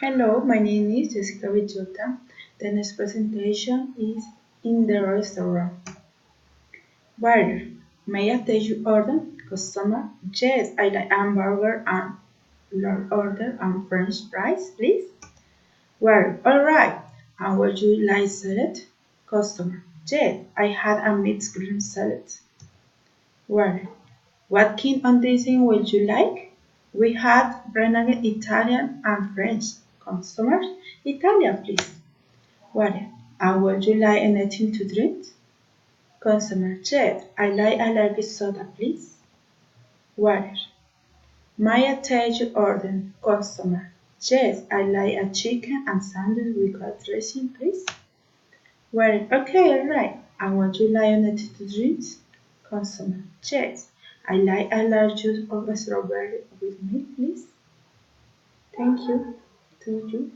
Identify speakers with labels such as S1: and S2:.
S1: Hello, my name is Jessica Villota. The next presentation is in the restaurant. Waiter, may I take your order? Customer, yes, I like hamburger and large order and French fries, please. Waiter, alright. And would you like salad? Customer, yes, I had a mixed green salad. Waiter, what kind of dressing would you like? We had renegade Italian and French. Customers, Italian, please. Water. And would you like anything to drink? Consumer. Yes, I like allergic soda, please. Water. May I take your order? Customer. Yes, I like a chicken and sandwich with hot dressing, please. Water. Okay, alright. And would you like anything to drink? Consumer. Yes, I like a large juice of strawberry with milk, please. Thank you. To you.